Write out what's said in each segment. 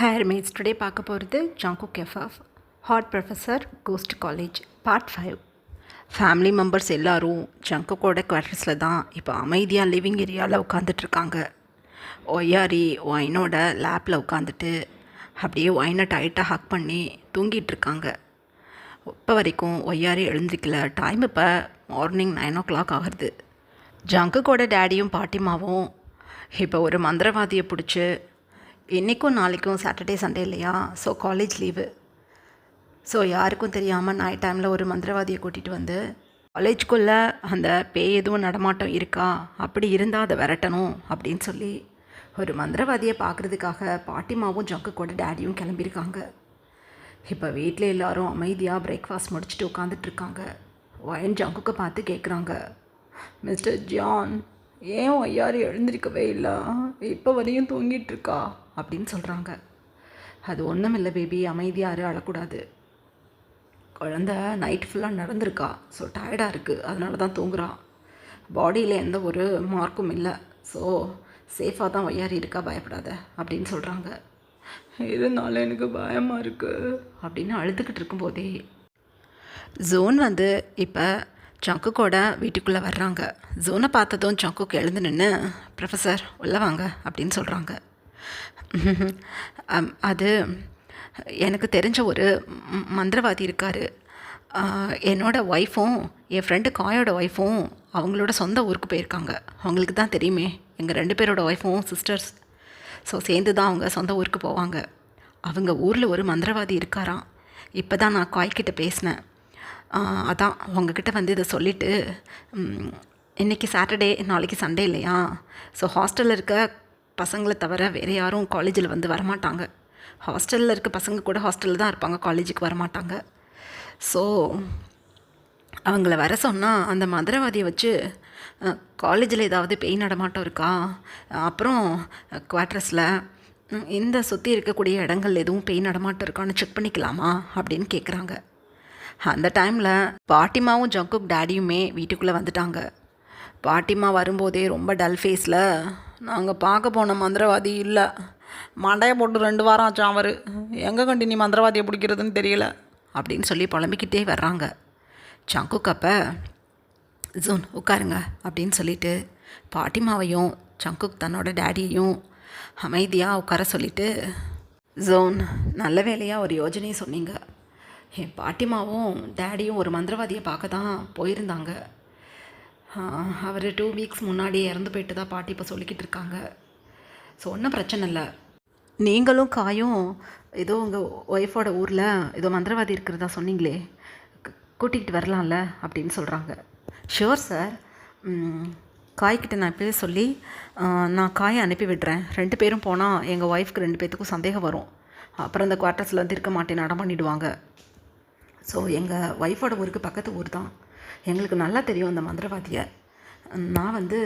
Hair mats today பார்க்க போகிறது Jungkook FF hot professor ghost college part 5. Family members எல்லோரும் ஜங்குக்கோட குவார்ட்டர்ஸில் தான் இப்போ அமைதியாக லிவிங் ஏரியாவில் உட்காந்துட்ருக்காங்க. ஒய்யாரி ஒயினோட லேப்பில் உட்காந்துட்டு அப்படியே ஒயினை டைட்டாக ஹக் பண்ணி தூங்கிட்டுருக்காங்க. இப்போ வரைக்கும் ஒய்யாரி எழுந்திருக்கல. டைம் இப்போ மார்னிங் 9 o'clock ஆகுது. ஜங்குக்கோட டேடியும் பாட்டிமாவும் இப்போ ஒரு மந்திரவாதியை பிடிச்சி இன்றைக்கும் நாளைக்கும் சாட்டர்டே சண்டே இல்லையா, ஸோ காலேஜ் லீவு. ஸோ யாருக்கும் தெரியாமல் நைட் டைமில் ஒரு மந்திரவாதியை கூட்டிகிட்டு வந்து காலேஜ்குள்ளே அந்த பேய் எதுவும் நடமாட்டம் இருக்கா, அப்படி இருந்தால் அதை விரட்டணும் அப்படின்னு சொல்லி ஒரு மந்திரவாதியை பார்க்குறதுக்காக பாட்டிமாவும் ஜங்குக்கோட டேடியும் கிளம்பியிருக்காங்க. இப்போ வீட்டில் எல்லோரும் அமைதியாக பிரேக்ஃபாஸ்ட் முடிச்சுட்டு உட்காந்துட்ருக்காங்க. ஒயன் ஜங்குக்கை பார்த்து கேட்குறாங்க, மிஸ்டர் ஜான், ஏன் ஒய்யாரி எழுந்திருக்கவே இல்லை, இப்போ வரையும் தூங்கிட்டுருக்கா அப்படின்னு சொல்கிறாங்க. அது ஒன்றும் இல்லை பேபி, அமைதியாக அழக்கூடாது. குழந்த நைட் ஃபுல்லாக நடந்திருக்கா, ஸோ டயர்டாக இருக்குது, அதனால தான் தூங்குறா. பாடியில் எந்த ஒரு மார்க்கும் இல்லை, ஸோ சேஃபாக தான் ஒய்யாரி இருக்கா, பயப்படாத அப்படின்னு சொல்கிறாங்க. இருந்தாலும் எனக்கு பயமாக இருக்குது அப்படின்னு அழுதுகிட்டு இருக்கும்போதே ஜோன் வந்து இப்போ ஜங்குக்கோட வீட்டுக்குள்ளே வர்றாங்க. ஜோனை பார்த்ததும் ஜங்குக்கு எழுந்து நின்று, ப்ரொஃபஸர் உள்ளே வாங்க அப்படின்னு சொல்கிறாங்க. அது எனக்கு தெரிஞ்ச ஒரு மந்திரவாதி இருக்கார். என்னோடய ஒய்ஃபும் என் ஃப்ரெண்டு காயோட ஒய்ஃபும் அவங்களோட சொந்த ஊருக்கு போயிருக்காங்க. அவங்களுக்கு தான் தெரியுமே, எங்கள் 2 பேரோட ஒய்ஃபும் சிஸ்டர்ஸ். ஸோ சேர்ந்து தான் அவங்க சொந்த ஊருக்கு போவாங்க. அவங்க ஊரில் ஒரு மந்திரவாதி இருக்காராம். இப்போ தான் நான் காய்கிட்ட பேசினேன். அதான் உங்ககிட்ட வந்து இதை சொல்லிவிட்டு, இன்றைக்கி சாட்டர்டே நாளைக்கு சண்டே இல்லையா, ஸோ ஹாஸ்டலில் இருக்க பசங்களை தவிர வேறு யாரும் காலேஜில் வந்து வரமாட்டாங்க. ஹாஸ்டலில் இருக்க பசங்க கூட ஹாஸ்டலில் தான் இருப்பாங்க, காலேஜுக்கு வரமாட்டாங்க. ஸோ அவங்கள வர சொன்னால் அந்த மந்திரவாதியை வச்சு காலேஜில் ஏதாவது பேய் நடமாட்டம் இருக்கா, அப்புறம் குவார்ட்டர்ஸில் இந்த சுற்றி இருக்கக்கூடிய இடங்கள் எதுவும் பேய் நடமாட்டம் இருக்கான்னு செக் பண்ணிக்கலாமா அப்படின்னு கேட்குறாங்க. அந்த டைமில் பாட்டிமாவும் ஜங்குக் டேடியுமே வீட்டுக்குள்ளே வந்துட்டாங்க. பாட்டிமா வரும்போதே ரொம்ப டல் ஃபேஸில், நாங்கள் பார்க்க போன மந்திரவாதி இல்லை, மண்டையை போட்டு 2 வாரம் ஆச்சு, அவர் எங்கே கண்டி நீ மந்திரவாதியை பிடிக்கிறதுன்னு தெரியல அப்படின்னு சொல்லி புலம்பிக்கிட்டே வர்றாங்க. ஜங்குக் அப்போ, ஜோன் உட்காருங்க அப்படின்னு சொல்லிவிட்டு பாட்டிமாவையும் ஜங்குக் தன்னோட டேடியையும் அமைதியாக உட்கார சொல்லிவிட்டு, ஜோன் நல்ல வேலையாக ஒரு யோஜனையை சொன்னீங்க. என் பாட்டிமாவும் டேடியும் ஒரு மந்திரவாதியை பார்க்க தான் போயிருந்தாங்க. அவர் 2 weeks முன்னாடி இறந்து போயிட்டு தான் பாட்டி இப்போ சொல்லிக்கிட்டு இருக்காங்க. ஸோ ஒன்றும் பிரச்சனை இல்லை, நீங்களும் காயும் ஏதோ உங்கள் ஒய்ஃபோட ஊரில் ஏதோ மந்திரவாதி இருக்கிறதா சொன்னீங்களே, கூட்டிகிட்டு வரலாம்ல அப்படின்னு சொல்கிறாங்க. ஷுவர் சார், காய்கிட்ட நான் இப்போயே சொல்லி நான் காயை அனுப்பி விடுறேன். 2 பேரும் போனால் எங்கள் ஒய்ஃப்க்கு 2 பேர்த்துக்கும் சந்தேகம் வரும், அப்புறம் இந்த குவார்ட்டர்ஸில் வந்து இருக்க மாட்டேன் நடம் பண்ணிவிடுவாங்க. ஸோ எங்கள் ஒய்ஃபோட ஊருக்கு பக்கத்து ஊர் தான், எங்களுக்கு நல்லா தெரியும் அந்த மந்திரவாதியை. நான் வந்து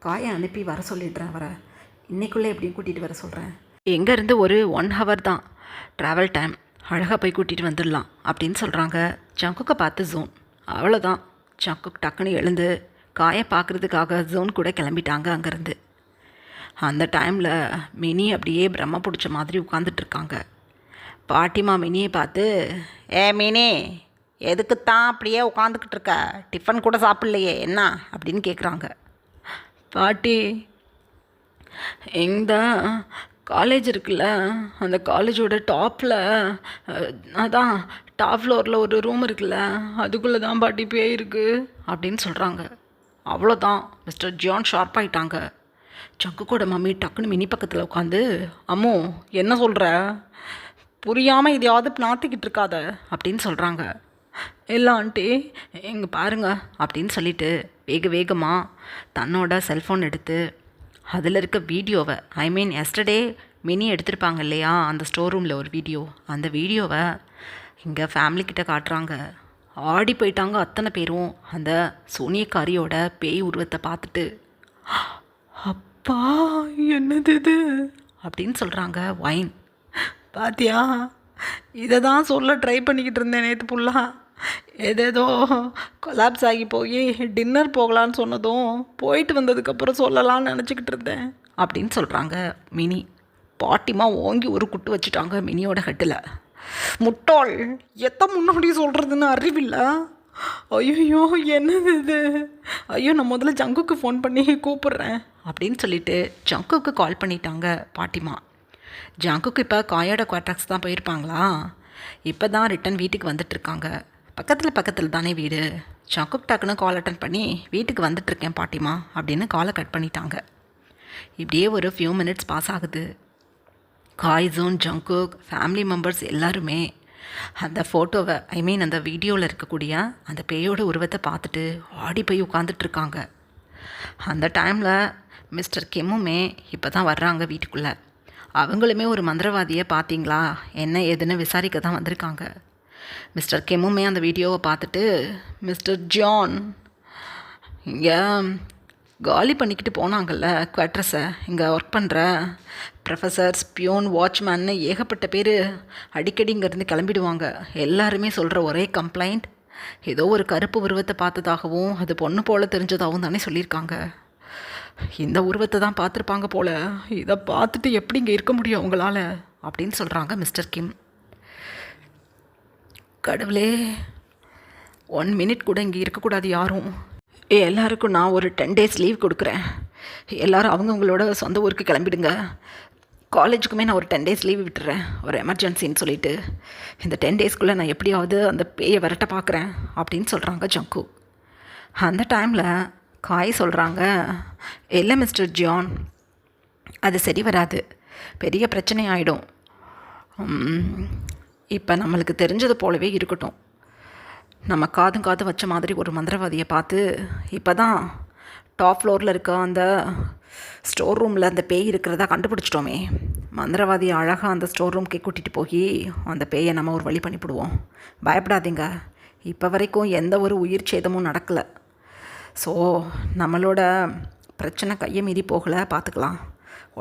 காயை அனுப்பி வர சொல்லிடுறேன், அவரை இன்றைக்குள்ளே எப்படியும் கூட்டிகிட்டு வர சொல்கிறேன். எங்கேருந்து ஒரு 1 hour தான் ட்ராவல் டைம், அழகாக போய் கூட்டிகிட்டு வந்துடலாம் அப்படின்னு சொல்கிறாங்க. ஜங்குக்கை பார்த்து ஜோன், அவ்வளோதான். ஜங்குக் டக்குன்னு எழுந்து காயை பார்க்குறதுக்காக ஜோன் கூட கிளம்பிட்டாங்க அங்கேருந்து. அந்த டைமில் மினி அப்படியே பிரம்ம பிடிச்ச மாதிரி உட்காந்துட்ருக்காங்க. பாட்டிமா மினியை பார்த்து, ஏ மினி, எதுக்குத்தான் அப்படியே உட்காந்துக்கிட்டு இருக்க, டிஃபன் கூட சாப்பிட்லையே என்ன அப்படின்னு கேட்குறாங்க. பாட்டி, இந்த காலேஜ் இருக்குல்ல, அந்த காலேஜோட டாப்பில், அதான் டாப் ஃப்ளோரில் ஒரு ரூம் இருக்குல்ல, அதுக்குள்ளே தான் பாட்டி பேய் இருக்குது அப்படின்னு சொல்கிறாங்க. அவ்வளோதான், மிஸ்டர் ஜான் ஷார்ப் ஆகிட்டாங்க. ஜங்குக்கோட மம்மி டக்குன்னு மினி பக்கத்தில் உட்காந்து, அம்மோ என்ன சொல்கிற, புரியாமல் இதையாவது நாத்திக்கிட்டு இருக்காத அப்படின்னு சொல்கிறாங்க. இல்லை ஆண்டி, இங்கே பாருங்க அப்படின்னு சொல்லிவிட்டு வேகமாக தன்னோட செல்ஃபோன் எடுத்து அதில் இருக்க வீடியோவை, ஐ மீன் எஸ்டர்டே மினி எடுத்திருப்பாங்க இல்லையா அந்த ஸ்டோர் ரூமில் ஒரு வீடியோ, அந்த வீடியோவை இங்கே ஃபேமிலிக்கிட்ட காட்டுறாங்க. ஆடி போயிட்டாங்க அத்தனை பேரும் அந்த சோனியக்காரியோட பேய் உருவத்தை பார்த்துட்டு. அப்பா என்னது இது அப்படின்னு சொல்கிறாங்க ஒயின். பாத்தியா, இதை தான் சொல்ல ட்ரை பண்ணிக்கிட்டு இருந்தேன் நேற்று ஃபுல்லாக, ஏதேதோ கொலாப்ஸ் ஆகி போய் டின்னர் போகலான்னு சொன்னதும் போயிட்டு வந்ததுக்கப்புறம் சொல்லலான்னு நினச்சிக்கிட்டு இருந்தேன் அப்படின்னு சொல்கிறாங்க மினி. பாட்டிமா ஓங்கி ஒரு குட்டு வச்சுட்டாங்க மினியோட ஹெட்டில். முட்டாள், எத்த முன்னாடி சொல்கிறதுன்னு அறிவில்லை. ஐயோ என்னது இது, ஐயோ நான் முதல்ல ஜங்குக்கு ஃபோன் பண்ணி கூப்பிட்றேன் அப்படின்னு சொல்லிட்டு ஜங்குக்கு கால் பண்ணிட்டாங்க பாட்டிமா. ஜங்குக்கு இப்போ காயோட குவார்டர்ஸ் தான் போயிருப்பாங்களா, இப்போ தான் ரிட்டன் வீட்டுக்கு வந்துட்டுருக்காங்க. பக்கத்தில் தானே வீடு. ஜங்குக்கு டக்குன்னு கால் அட்டன் பண்ணி வீட்டுக்கு வந்துட்டுருக்கேன் பாட்டிமா அப்படின்னு காலை கட் பண்ணிட்டாங்க. இப்படியே ஒரு ஃபியூ மினிட்ஸ் பாஸ் ஆகுது. காய், ஜோன், ஜங்குக், ஃபேமிலி மெம்பர்ஸ் எல்லாருமே அந்த ஃபோட்டோவை அந்த வீடியோவில் இருக்கக்கூடிய அந்த பேயோட உருவத்தை பார்த்துட்டு ஆடி போய் உட்காந்துட்ருக்காங்க. அந்த டைமில் மிஸ்டர் கிம்முமே இப்போ தான் வர்றாங்க வீட்டுக்குள்ளே. அவங்களுமே ஒரு மந்திரவாதியை பார்த்தீங்களா என்ன ஏதுன்னு விசாரிக்க தான் வந்திருக்காங்க. மிஸ்டர் கிம்முமே அந்த வீடியோவை பார்த்துட்டு, மிஸ்டர் ஜான் இங்கே காலி பண்ணிக்கிட்டு போனாங்கல்ல குவார்ட்டர்ஸை, இங்கே ஒர்க் பண்ணுற ப்ரொஃபஸர்ஸ், பியூன், வாட்ச்மேன்னு ஏகப்பட்ட பேர் அடிக்கடி இங்கேருந்து கிளம்பிடுவாங்க. எல்லாருமே சொல்கிற ஒரே கம்ப்ளைண்ட், ஏதோ ஒரு கருப்பு உருவத்தை பார்த்ததாகவும் அது பொண்ணு போல் தெரிஞ்சதாகவும் தானே சொல்லியிருக்காங்க. இந்த உருவத்தை தான் பார்த்துருப்பாங்க போல். இதை பார்த்துட்டு எப்படி இங்கே இருக்க முடியும் அவங்களால அப்படின்னு சொல்கிறாங்க மிஸ்டர் கிம். கடவுளே, 1 மினிட் கூட இங்கே இருக்கக்கூடாது யாரும். எல்லாருக்கும் நான் ஒரு 10 days லீவ் கொடுக்குறேன். எல்லோரும் அவங்கவுங்களோட சொந்த ஊருக்கு கிளம்பிடுங்க. காலேஜுக்குமே நான் ஒரு 10 days லீவ் விட்டுறேன், ஒரு எமர்ஜென்சின்னு சொல்லிவிட்டு. இந்த 10 daysக்குள்ளே நான் எப்படியாவது அந்த பேயை விரட்ட பார்க்குறேன் அப்படின்னு சொல்கிறாங்க ஜங்கு. அந்த டைமில் காய் சொல்கிறாங்க, இல்லை மிஸ்டர் ஜான், அது சரி வராது, பெரிய பிரச்சனை ஆகிடும். இப்போ நம்மளுக்கு தெரிஞ்சது போலவே இருக்கட்டும். நம்ம காது வச்ச மாதிரி ஒரு மந்திரவாதியை பார்த்து இப்போ தான் டாப் ஃப்ளோரில் இருக்க அந்த ஸ்டோர் ரூமில் அந்த பேய் இருக்கிறதா கண்டுபிடிச்சிட்டோமே. மந்திரவாதியை அழகாக அந்த ஸ்டோர் ரூம்க்கு கூட்டிகிட்டு போய் அந்த பேயை நம்ம ஒரு வழி பண்ணிவிடுவோம். பயப்படாதீங்க, இப்போ வரைக்கும் எந்த ஒரு உயிர் சேதமும் நடக்கலை. ஸோ நம்மளோட பிரச்சனை கையை மீறி போகலை, பார்த்துக்கலாம்.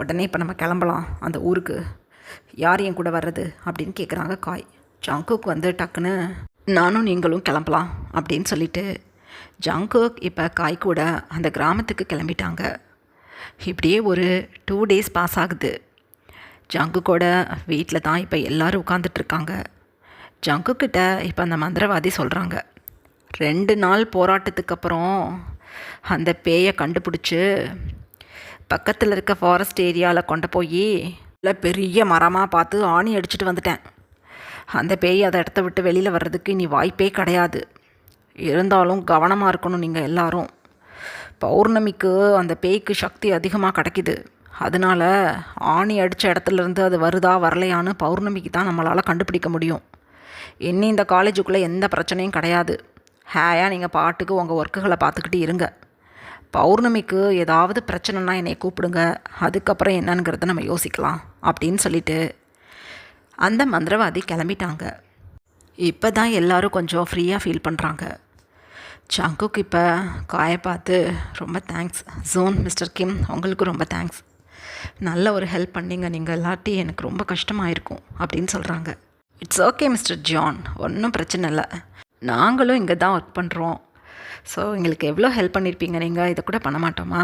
உடனே இப்போ நம்ம கிளம்பலாம் அந்த ஊருக்கு. யார் என் கூட வர்றது அப்படின்னு கேட்குறாங்க காய். ஜங்குக்கு வந்து டக்குன்னு நானும் நீங்களும் கிளம்பலாம் அப்படின்னு சொல்லிட்டு ஜங்குக் இப்போ காய் கூட அந்த கிராமத்துக்கு கிளம்பிட்டாங்க. இப்படியே ஒரு 2 days பாஸ் ஆகுது. ஜங்குக்கோட வீட்டில் தான் இப்போ எல்லோரும் உட்காந்துட்ருக்காங்க. ஜங்குக்கிட்ட இப்போ அந்த மந்திரவாதி சொல்கிறாங்க, 2 நாள் போராட்டத்துக்கு அப்புறம் அந்த பேயை கண்டுபிடிச்சி பக்கத்தில் இருக்க ஃபாரஸ்ட் ஏரியாவில் கொண்டு போய் பெரிய மரமாக பார்த்து ஆணி அடிச்சுட்டு வந்துட்டேன். அந்த பேய் அதை இடத்த விட்டு வெளியில் வர்றதுக்கு இனி வாய்ப்பே கிடையாது. இருந்தாலும் கவனமாக இருக்கணும் நீங்கள் எல்லாரும். பௌர்ணமிக்கு அந்த பேய்க்கு சக்தி அதிகமாக கிடைக்கிது. அதனால் ஆணி அடித்த இடத்துலேருந்து அது வருதா வரலையான்னு பௌர்ணமிக்கு தான் நம்மளால் கண்டுபிடிக்க முடியும். இனி இந்த காலேஜுக்குள்ளே எந்த பிரச்சனையும் கிடையாது. ஹேயாக நீங்கள் பாட்டுக்கு உங்கள் ஒர்க்குகளை பார்த்துக்கிட்டு இருங்க. பௌர்ணமிக்கு ஏதாவது பிரச்சனைனா என்னை கூப்பிடுங்க, அதுக்கப்புறம் என்னங்கிறத நம்ம யோசிக்கலாம் அப்படின்னு சொல்லிவிட்டு அந்த மந்திரவாதி கிளம்பிட்டாங்க. இப்போ தான் எல்லோரும் கொஞ்சம் ஃப்ரீயாக ஃபீல் பண்ணுறாங்க. ஜங்குக்கு இப்போ காயை பார்த்து, ரொம்ப தேங்க்ஸ் ஜோன், மிஸ்டர் கிம், உங்களுக்கு ரொம்ப தேங்க்ஸ். நல்ல ஒரு ஹெல்ப் பண்ணிங்க, நீங்கள் இல்லாட்டி எனக்கு ரொம்ப கஷ்டமாயிருக்கும் அப்படின்னு சொல்கிறாங்க. இட்ஸ் ஓகே மிஸ்டர் ஜான், ஒன்றும் பிரச்சனை இல்லை. நாங்களும் இங்கே தான் ஒர்க் பண்ணுறோம். ஸோ எங்களுக்கு எவ்வளோ ஹெல்ப் பண்ணியிருப்பீங்க, நீங்கள் இதை கூட பண்ண மாட்டோமா?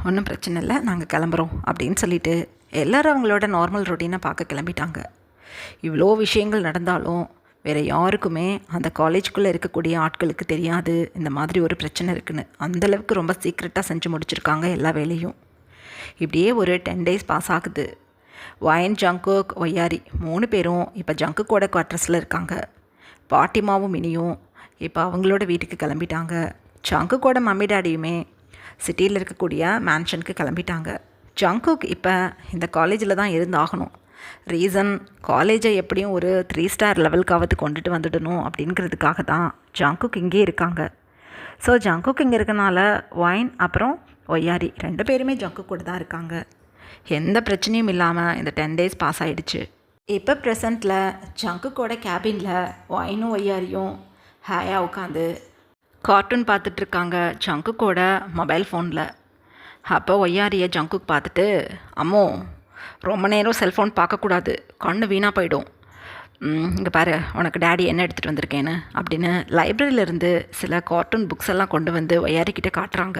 ஒன்றும் பிரச்சனை இல்லை, நாங்கள் கிளம்புறோம் அப்படின்னு சொல்லிவிட்டு எல்லோரும் அவங்களோட நார்மல் ரொட்டீனை பார்க்க கிளம்பிட்டாங்க. இவ்வளோ விஷயங்கள் நடந்தாலும் வேறு யாருக்குமே அந்த காலேஜுக்குள்ளே இருக்கக்கூடிய ஆட்களுக்கு தெரியாது இந்த மாதிரி ஒரு பிரச்சனை இருக்குன்னு. அந்தளவுக்கு ரொம்ப சீக்ரெட்டாக செஞ்சு முடிச்சிருக்காங்க எல்லா வேலையும். இப்படியே ஒரு 10 days பாஸ் ஆகுது. வயன், ஜங்குக், ஒய்யாரி 3 பேரும் இப்போ ஜங்குக்கோட குவார்ட்டர்ஸில் இருக்காங்க. பாட்டிமாவும் மினியும் இப்போ அவங்களோட வீட்டுக்கு கிளம்பிட்டாங்க. ஜங்குக்கோட மம்மி டாடியுமே சிட்டியில் இருக்கக்கூடிய மேன்ஷனுக்கு கிளம்பிட்டாங்க. ஜங்குக் இப்போ இந்த காலேஜில் தான் இருந்தாகணும். ரீசன், காலேஜை எப்படியும் ஒரு 3 star லெவலுக்காவது கொண்டுட்டு வந்துடணும் அப்படிங்கிறதுக்காக தான் ஜங்குக் இங்கே இருக்காங்க. ஸோ ஜங்குக் இங்கே இருக்கனால ஒயின் அப்புறம் ஒய்யாரி 2 பேருமே ஜங்குக் கூட தான் இருக்காங்க. எந்த பிரச்சனையும் இல்லாமல் இந்த 10 days பாஸ் ஆகிடுச்சு. இப்போ ப்ரெசண்ட்டில் ஜங்குக்கோட கேபினில் ஒயினும் ஒய்யாரியும் ஹேயாக உட்காந்து கார்ட்டூன் பார்த்துட்ருக்காங்க ஜங்குக்கோட மொபைல் ஃபோனில். அப்போ ஒய்யாரியை ஜங்குக் பார்த்துட்டு, அம்மோ ரொம்ப நேரம் செல்ஃபோன் பார்க்கக்கூடாது, கண்ணு வீணாக போயிடும். இங்கே பாரு உனக்கு டேடி என்ன எடுத்துகிட்டு வந்திருக்கேன்னு அப்படின்னு லைப்ரரியிலேருந்து சில கார்ட்டூன் புக்ஸ் எல்லாம் கொண்டு வந்து ஒய்யாரிக்கிட்ட காட்டுறாங்க.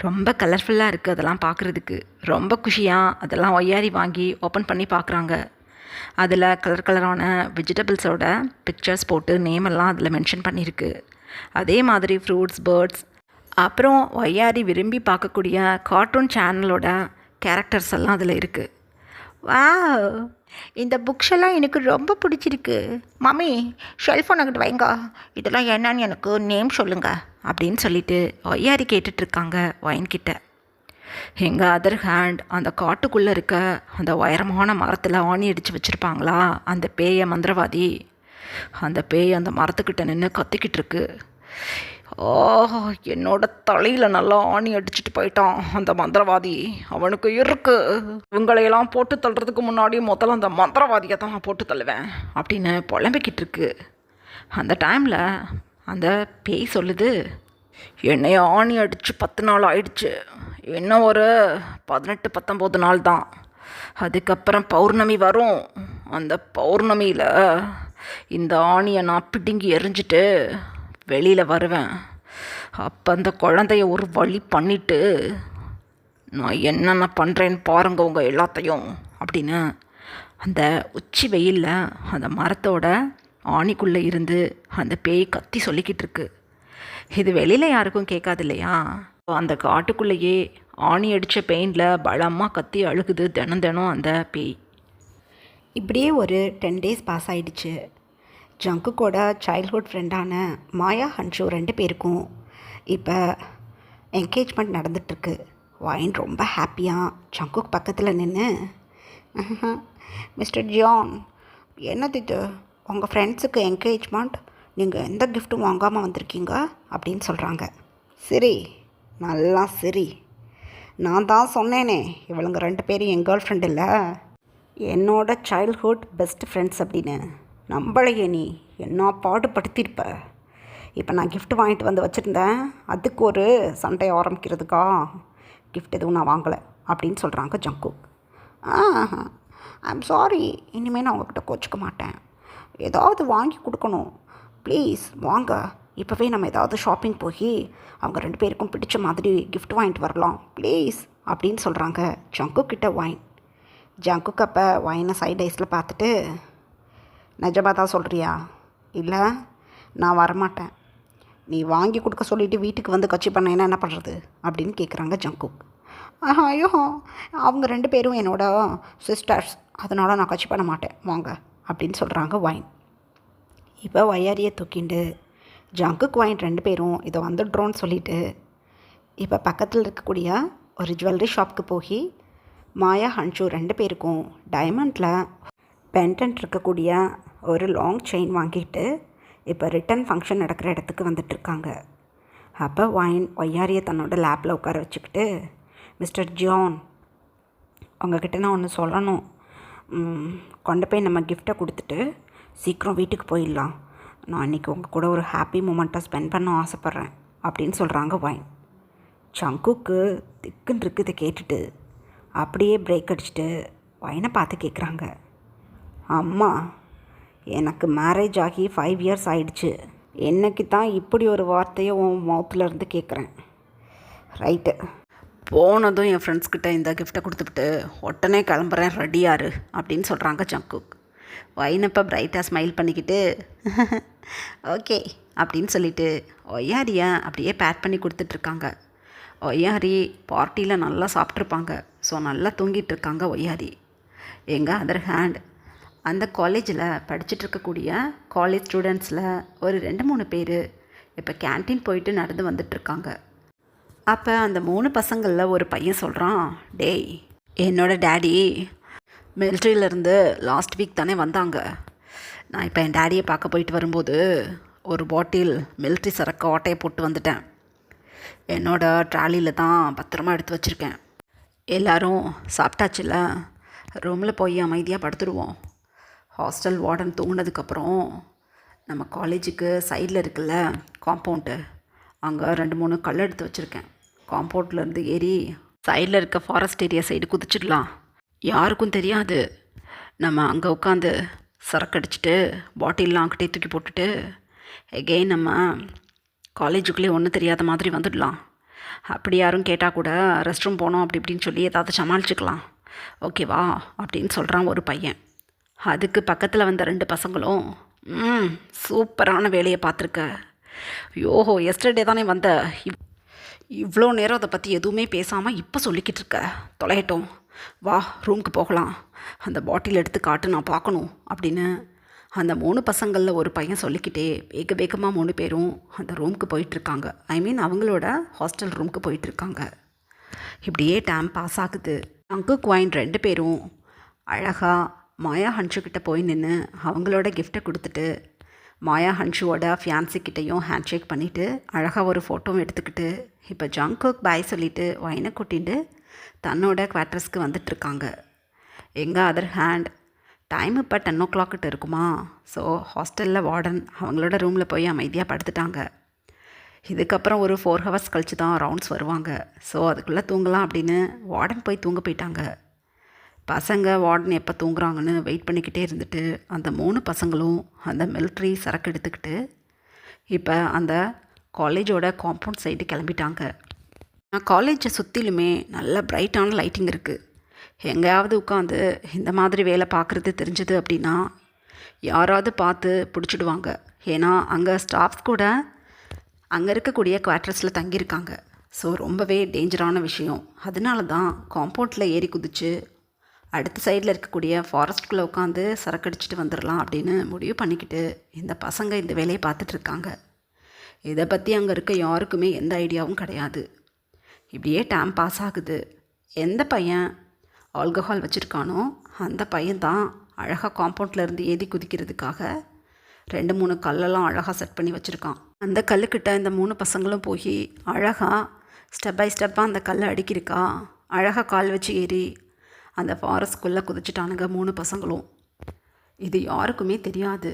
ரொம்ப கலர்ஃபுல்லாக இருக்குது அதெல்லாம் பார்க்குறதுக்கு. ரொம்ப குஷியாக அதெல்லாம் ஒய்யாரி வாங்கி ஓப்பன் பண்ணி பார்க்குறாங்க. அதில் கலர் கலரான வெஜிடபிள்ஸோட பிக்சர்ஸ் போட்டு நேம் எல்லாம் அதில் மென்ஷன் பண்ணியிருக்கு. அதே மாதிரி ஃப்ரூட்ஸ், பேர்ட்ஸ், அப்புறம் ஒய்யாரி விரும்பி பார்க்கக்கூடிய கார்ட்டூன் சேனலோட கேரக்டர்ஸ் எல்லாம் அதில் இருக்குது. வாவ்! இந்த புக்ஸ் எல்லாம் எனக்கு ரொம்ப பிடிச்சிருக்கு. மம்மி, ஷெல்ஃபோன் அங்கிட்டு வைங்க, இதெல்லாம் என்னன்னு எனக்கு நேம் சொல்லுங்க அப்படின்னு சொல்லிட்டு ஒய்யாரி கேட்டுட்ருக்காங்க ஒயின்கிட்ட. எங்கள் அதர் ஹேண்ட் அந்த காட்டுக்குள்ளே இருக்க அந்த உயரமான மரத்தில் ஆணி அடித்து வச்சுருப்பாங்களா அந்த பேய மந்திரவாதி. அந்த பேய் அந்த மரத்துக்கிட்ட நின்று கத்திக்கிட்டு இருக்கு. என்னோட தலையில் நல்லா ஆணி அடிச்சுட்டு போயிட்டான் அந்த மந்திரவாதி. அவனுக்கு இருக்கு. இவங்களையெல்லாம் போட்டு தள்ளுறதுக்கு முன்னாடி முதல்ல அந்த மந்திரவாதியை தான் நான் போட்டு தள்ளுவேன் அப்படின்னு புலம்பிக்கிட்டு இருக்கு. அந்த டைமில் அந்த பேய் சொல்லுது, என்னைய ஆணி அடித்து 10 நாள் ஆயிடுச்சு. இன்னும் ஒரு 18-19 நாள் தான். அதுக்கப்புறம் பௌர்ணமி வரும். அந்த பௌர்ணமியில் இந்த ஆணியை நான் பிடுங்கி எறிஞ்சிட்டு வெளியில் வருவேன். அப்போ அந்த குழந்தைய ஒரு வழி பண்ணிவிட்டு நான் என்னென்ன பண்ணுறேன்னு பாருங்க உங்கள் எல்லாத்தையும் அப்படின்னு அந்த உச்சி வெயிலில் அந்த மரத்தோட ஆணிக்குள்ளே இருந்து அந்த பேய் கத்தி சொல்லிக்கிட்டு இருக்கு. இது வெளியில் யாருக்கும் கேட்காது இல்லையா? அந்த காட்டுக்குள்ளேயே ஆணி அடித்த பெயிண்டில் பலமாக கத்தி அழுகுது தினம் தினம் அந்த பேய். இப்படியே ஒரு 10 டேஸ் பாஸ் ஆகிடுச்சு. ஜங்குக்கோட சைல்ட்ஹுட் ஃப்ரெண்டான மாயா, ஹன்ஷு 2 பேருக்கும் இப்போ என்கேஜ்மெண்ட் நடந்துகிட்ருக்கு. வைன் ரொம்ப ஹாப்பியாக ஜங்குக் பக்கத்தில் நின்று, மிஸ்டர் ஜான், என்னது இது, உங்கள் ஃப்ரெண்ட்ஸுக்கு என்கேஜ்மெண்ட், நீங்கள் எந்த கிஃப்ட்டும் வாங்காமல் வந்திருக்கீங்க அப்படின்னு சொல்கிறாங்க. சரி, நல்லா சரி, நான் தான் சொன்னேனே இவளுங்க 2 பேரும் என் கேர்ள் ஃப்ரெண்ட் இல்லை, என்னோட சைல்ட்ஹுட் பெஸ்ட் ஃப்ரெண்ட்ஸ் அப்படின்னு. நம்மளையே நீ என்ன பாடுபடுத்தியிருப்ப. இப்போ நான் கிஃப்ட் வாங்கிட்டு வந்து வச்சுருந்தேன், அதுக்கு ஒரு சண்டை ஆரம்பிக்கிறதுக்கா கிஃப்ட் எதுவும் நான் வாங்கலை அப்படின்னு சொல்கிறாங்க ஜங்குக். ஐம் சாரி, இனிமேல் நான் உங்ககிட்ட கோச்சிக்க மாட்டேன். ஏதாவது வாங்கி கொடுக்கணும், ப்ளீஸ் வாங்க, இப்போவே நம்ம ஏதாவது ஷாப்பிங் போய் அவங்க 2 பேருக்கும் பிடிச்ச மாதிரி கிஃப்ட் வாங்கிட்டு வரலாம் ப்ளீஸ் அப்படின்னு சொல்கிறாங்க ஜங்குக் கிட்ட வைன். ஜங்குக் அப்போ வைனை சைட் ஐஸில் பார்த்துட்டு, நிஜமாக தான் சொல்கிறியா? இல்லை, நான் வரமாட்டேன். நீ வாங்கி கொடுக்க சொல்லிவிட்டு வீட்டுக்கு வந்து கட்சி பண்ணேன்னா என்ன பண்ணுறது அப்படின்னு கேட்குறாங்க ஜங்குக். ஐயோ, அவங்க 2 பேரும் என்னோட சிஸ்டர்ஸ், அதனால் நான் கட்சி பண்ண மாட்டேன் வாங்க அப்படின்னு சொல்கிறாங்க வைன். இப்போ ஒய்யாரியை தூக்கிண்டு ஜங்குக் வைன் 2 பேரும் இதை வந்துடுறோன்னு சொல்லிவிட்டு இப்போ பக்கத்தில் இருக்கக்கூடிய ஒரு ஜுவல்லரி ஷாப்புக்கு போய் மாயா, ஹன்ஷு 2 பேருக்கும் டைமண்டில் பென்டன்ட் இருக்கக்கூடிய ஒரு லாங் செயின் வாங்கிட்டு இப்போ ரிட்டன் ஃபங்க்ஷன் நடக்கிற இடத்துக்கு வந்துட்டுருக்காங்க. அப்போ வைன் ஒய்யாரியை தன்னோட லேப்பில் உட்கார வச்சுக்கிட்டு, மிஸ்டர் ஜான், உங்ககிட்ட நான் ஒன்று சொல்லணும். கொண்டு போய் நம்ம கிஃப்ட்டை கொடுத்துட்டு சீக்கிரம் வீட்டுக்கு போயிடலாம். நான் இன்றைக்கி உங்கள் கூட ஒரு ஹாப்பி மூமெண்ட்டாக ஸ்பெண்ட் பண்ண ஆசைப்பட்றேன் அப்படின்னு சொல்கிறாங்க வைன். ஜங்குக்கு திக்குன்னு இருக்குது இதை கேட்டுட்டு. அப்படியே பிரேக் அடிச்சுட்டு வைனை பார்த்து கேட்குறாங்க, அம்மா, எனக்கு மேரேஜ் ஆகி 5 இயர்ஸ் ஆயிடுச்சு. என்னைக்கு தான் இப்படி ஒரு வார்த்தையை உன் மவுத்தில் இருந்து கேட்குறேன். ரைட்டு, போனதும் என் ஃப்ரெண்ட்ஸ்கிட்ட இந்த கிஃப்ட்டை கொடுத்துட்டு உடனே கிளம்புறேன், ரெடியாரு அப்படின்னு சொல்கிறாங்க ஜங்குக். வைனப்போ பிரைட்டாக ஸ்மைல் பண்ணிக்கிட்டு ஓகே அப்படின்னு சொல்லிவிட்டு ஒய்யாரியை அப்படியே பேக் பண்ணி கொடுத்துட்ருக்காங்க. ஒய்யாரி பார்ட்டியில் நல்லா சாப்பிட்ருப்பாங்க, ஸோ நல்லா தூங்கிட்டு இருக்காங்க ஒய்யாரி. எங்கள் அதர் ஹேண்ட் அந்த காலேஜில் படிச்சுட்டு இருக்கக்கூடிய காலேஜ் ஸ்டூடெண்ட்ஸில் ஒரு 2-3 பேர் இப்போ கேன்டீன் போயிட்டு நடந்து வந்துட்டுருக்காங்க. அப்போ அந்த 3 பசங்களில் ஒரு பையன் சொல்கிறான், டேய், என்னோட டேடி மிலிட்ரியிலேருந்து லாஸ்ட் வீக் தானே வந்தாங்க. நான் இப்போ என் டேடியை பார்க்க போயிட்டு வரும்போது ஒரு பாட்டில் மிலிட்ரி சரக்கு ஓட்டையை போட்டு வந்துட்டேன். என்னோட ட்ராலியில் தான் பத்திரமா எடுத்து வச்சுருக்கேன். எல்லோரும் சாப்பிட்டாச்சுல, ரூமில் போய் அமைதியாக படுத்துடுவோம். ஹாஸ்டல் வார்டன் தூங்கினதுக்கப்புறம் நம்ம காலேஜுக்கு சைடில் இருக்குல்ல காம்பவுண்டு, அங்கே 2-3 கல் எடுத்து வச்சுருக்கேன். காம்பவுண்ட்லேருந்து ஏறி சைடில் இருக்க ஃபாரஸ்ட் ஏரியா சைடு குதிச்சிடலாம். யாருக்கும் தெரியாது. நம்ம அங்கே உட்காந்து சரக்கு அடிச்சுட்டு பாட்டில்லாம் அங்கிட்டே தூக்கி போட்டுட்டு எகெயின் நம்ம காலேஜுக்குள்ளே ஒன்றும் தெரியாத மாதிரி வந்துடலாம். அப்படி யாரும் கேட்டால் கூட ரெஸ்ட் ரூம் போனோம் அப்படி இப்படின்னு சொல்லி ஏதாவது சமாளிச்சுக்கலாம், ஓகேவா அப்படின்னு சொல்கிறான் ஒரு பையன். அதுக்கு பக்கத்தில் வந்த 2 பசங்களும், ம், சூப்பரான வேலையை பார்த்துருக்க, யோஹோ எஸ்டர்டே தானே வந்த, இவ்வளோ நேரம் அதை பற்றி எதுவுமே பேசாமல் இப்போ சொல்லிக்கிட்டு இருக்க, தொலையட்டும், வா ரூமுக்கு போகலாம், அந்த பாட்டில் எடுத்து காட்டு நான் பார்க்கணும் அப்படின்னு அந்த 3 பசங்களில் ஒரு பையன் சொல்லிக்கிட்டே வேக வேகமாக 3 பேரும் அந்த ரூமுக்கு போயிட்டுருக்காங்க. ஐ மீன் அவங்களோட ஹாஸ்டல் ரூமுக்கு போயிட்டுருக்காங்க. இப்படியே டைம் பாஸ் ஆகுது. அங்கு குவாயின் 2 பேரும் அழகாக மாயா ஹன்ஷுக்கிட்ட போய் நின்று அவங்களோட கிஃப்ட்டை கொடுத்துட்டு மாயா ஹன்ஷுவோட ஃபியான்சிக்கிட்டையும் ஹேண்ட் ஷேக் பண்ணிவிட்டு அழகாக ஒரு ஃபோட்டோவும் எடுத்துக்கிட்டு இப்போ ஜங்குக் பாய் சொல்லிவிட்டு வைனை கூட்டிட்டு தன்னோட குவார்ட்டர்ஸ்க்கு வந்துட்டுருக்காங்க. எங்கள் அதர் ஹேண்ட் டைம் இப்போ 10 o'clock இருக்குமா. ஸோ ஹாஸ்டலில் வார்டன் அவங்களோட ரூமில் போய் அமைதியாக படுத்துட்டாங்க. இதுக்கப்புறம் ஒரு 4 hours கழித்து தான் ரவுண்ட்ஸ் வருவாங்க. ஸோ அதுக்குள்ளே தூங்கலாம் அப்படின்னு வார்டன் போய் தூங்க போயிட்டாங்க. பசங்க வார்டன் எப்போ தூங்குறாங்கன்னு வெயிட் பண்ணிக்கிட்டே இருந்துட்டு அந்த 3 பசங்களும் அந்த மிலிட்ரி சரக்கு எடுத்துக்கிட்டு இப்போ அந்த காலேஜோட காம்பவுண்ட் சைடு கிளம்பிட்டாங்க. காலேஜை சுற்றிலுமே நல்ல பிரைட்டான லைட்டிங் இருக்குது. எங்கேயாவது உட்காந்து இந்த மாதிரி வேலை பார்க்குறது தெரிஞ்சது அப்படின்னா யாராவது பார்த்து பிடிச்சிடுவாங்க. ஏன்னா அங்கே ஸ்டாஃப்ஸ் கூட அங்கே இருக்கக்கூடிய குவார்ட்டர்ஸில் தங்கியிருக்காங்க. ஸோ ரொம்பவே டேஞ்சரான விஷயம். அதனால தான் காம்பவுண்டில் ஏறி குதித்து அடுத்த சைடில் இருக்கக்கூடிய ஃபாரஸ்ட்குள்ளே உட்காந்து சரக்கடிச்சிட்டு வந்துடலாம் அப்படின்னு முடிவு பண்ணிக்கிட்டு இந்த பசங்க இந்த வேலையை பார்த்துட்ருக்காங்க. இதை பற்றி அங்கே இருக்க யாருக்குமே எந்த ஐடியாவும் கிடையாது. இப்படியே டைம் பாஸ் ஆகுது. எந்த பையன் ஆல்கஹால் வச்சுருக்கானோ அந்த பையன் தான் அழகாக காம்பவுண்டில் இருந்து ஏறி குதிக்கிறதுக்காக 2-3 கல்லெல்லாம் அழகாக செட் பண்ணி வச்சுருக்கான். அந்த கல்லுக்கிட்ட இந்த 3 பசங்களும் போய் அழகாக ஸ்டெப் பை ஸ்டெப்பாக அந்த கல்லை அடுக்கியிருக்கா அழகாக கால் வச்சு ஏறி அந்த ஃபாரஸ்ட்குள்ளே குதிச்சிட்டானுங்க 3 பசங்களும். இது யாருக்குமே தெரியாது.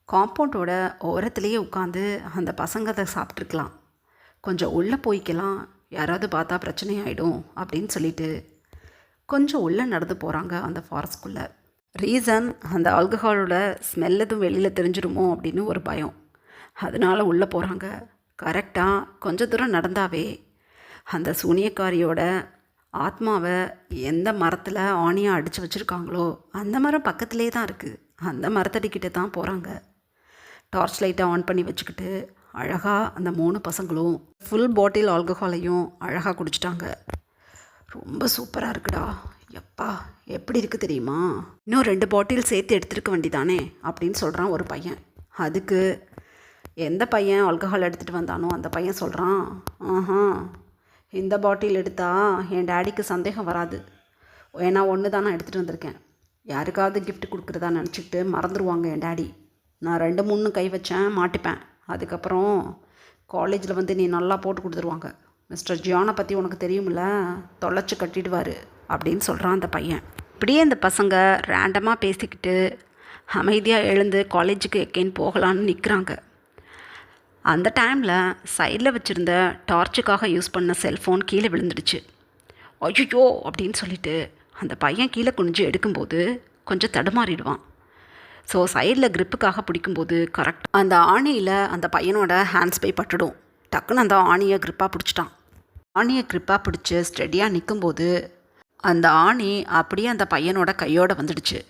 காம்பவுண்டோட ஓரத்துலேயே உட்காந்து அந்த பசங்க அதை சாப்பிட்ருக்கலாம். கொஞ்சம் உள்ளே போய்க்கலாம், யாராவது பார்த்தா பிரச்சனை ஆகிடும் அப்படின்னு சொல்லிட்டு கொஞ்சம் உள்ளே நடந்து போகிறாங்க அந்த ஃபாரஸ்ட்குள்ளே. ரீசன் அந்த ஆல்கஹாலோட ஸ்மெல் எதுவும் வெளியில் தெரிஞ்சிருமோ அப்படின்னு ஒரு பயம். அதனால் உள்ளே போகிறாங்க. கரெக்டாக கொஞ்சம் தூரம் நடந்தாவே அந்த சூனியக்காரியோட ஆத்மாவை எந்த மரத்தில் ஆணியாக அடித்து வச்சுருக்காங்களோ அந்த மரம் பக்கத்துலேயே தான் இருக்குது. அந்த மரத்தடிக்கிட்ட தான் போகிறாங்க. டார்ச் லைட்டை ஆன் பண்ணி வச்சுக்கிட்டு அழகாக அந்த 3 பசங்களும் ஃபுல் பாட்டில் ஆல்கஹாலையும் அழகாக குடிச்சிட்டாங்க. ரொம்ப சூப்பராக இருக்குடா, எப்பா எப்படி இருக்குது தெரியுமா, இன்னும் 2 பாட்டில் சேர்த்து எடுத்துருக்க வேண்டிதானே அப்படின்னு சொல்கிறான் ஒரு பையன். அதுக்கு எந்த பையன் ஆல்கஹால் எடுத்துகிட்டு வந்தானோ அந்த பையன் சொல்கிறான், ஆஹா இந்த பாட்டில் எடுத்தால் என் டேடிக்கு சந்தேகம் வராது, ஏன்னா ஒன்று தான் நான் எடுத்துகிட்டு வந்திருக்கேன், யாருக்காவது கிஃப்ட் கொடுக்குறதா நினச்சிக்கிட்டு மறந்துடுவாங்க என் டேடி, நான் 2-3 கை வச்சேன் மாட்டிப்பேன், அதுக்கப்புறம் காலேஜில் வந்து நீ நல்லா போட்டு கொடுத்துருவாங்க, மிஸ்டர் ஜியானை பற்றி உனக்கு தெரியுமில்ல, தொலைச்சி கட்டிடுவார் அப்படின்னு சொல்கிறான் அந்த பையன். இப்படியே அந்த பசங்க ரேண்டமாக பேசிக்கிட்டு அமைதியாக எழுந்து காலேஜுக்கு எக்கேன்னு போகலான்னு நிற்கிறாங்க. அந்த டைமில் சைடில் வச்சுருந்த டார்ச்சுக்காக யூஸ் பண்ண செல்ஃபோன் கீழே விழுந்துடுச்சு. ஐயோ அப்படின்னு சொல்லிட்டு அந்த பையன் கீழே குனிஞ்சு எடுக்கும்போது கொஞ்சம் தடுமாறிடுவான். ஸோ சைடில் க்ரிப்புக்காக பிடிக்கும்போது கரெக்ட் அந்த ஆணியில் அந்த பையனோட ஹேண்ட்ஸ் போய் பட்டுடும். டக்குன்னு அந்த ஆணியை க்ரிப்பாக பிடிச்சிட்டான். ஆணியை க்ரிப்பாக பிடிச்சி ஸ்டெடியாக நிற்கும்போது அந்த ஆணி அப்படியே அந்த பையனோட கையோடு வந்துடுச்சு.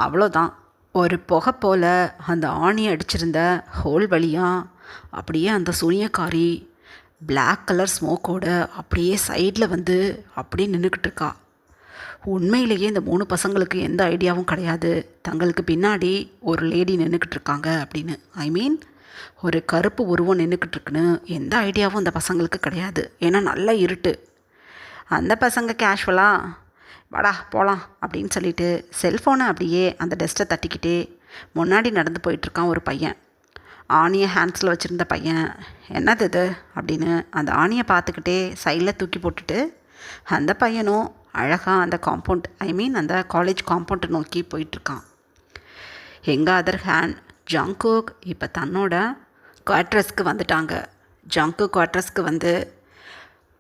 அவ்வளோதான், ஒரு புகை போல் அந்த ஆணியை அடிச்சிருந்த ஹோல் வழியாக அப்படியே அந்த சூனியக்காரி பிளாக் கலர் ஸ்மோக்கோடு அப்படியே சைடில் வந்து அப்படியே நின்றுக்கிட்டு இருக்கா. உண்மையிலேயே இந்த 3 பசங்களுக்கு எந்த ஐடியாவும் கிடையாது தங்களுக்கு பின்னாடி ஒரு லேடி நின்றுக்கிட்டு இருக்காங்க அப்படின்னு. ஐ மீன் ஒரு கருப்பு உருவம் நின்றுக்கிட்டு இருக்குன்னு எந்த ஐடியாவும் அந்த பசங்களுக்கு கிடையாது. ஏன்னா நல்லா இருட்டு. அந்த பசங்க கேஷுவலாக வாடா போகலாம் அப்படின்னு சொல்லிட்டு செல்ஃபோனை அப்படியே அந்த டெஸ்ட்டை தட்டிக்கிட்டே முன்னாடி நடந்து போயிட்டுருக்கான் ஒரு பையன். ஆணியை ஹேண்ட்ஸில் வச்சுருந்த பையன் என்னது இது அப்படின்னு அந்த ஆணியை பார்த்துக்கிட்டே சைடில் தூக்கி போட்டுட்டு அந்த பையனும் அழகாக அந்த காம்பவுண்ட் ஐ மீன் அந்த காலேஜ் காம்பவுண்டை நோக்கி போயிட்டுருக்கான். எங்கள் அதர் ஹேண்ட் ஜங்குக் இப்போ தன்னோட குவார்ட்டர்ஸ்க்கு வந்துட்டாங்க. ஜங்குக் குவார்ட்டர்ஸ்க்கு வந்து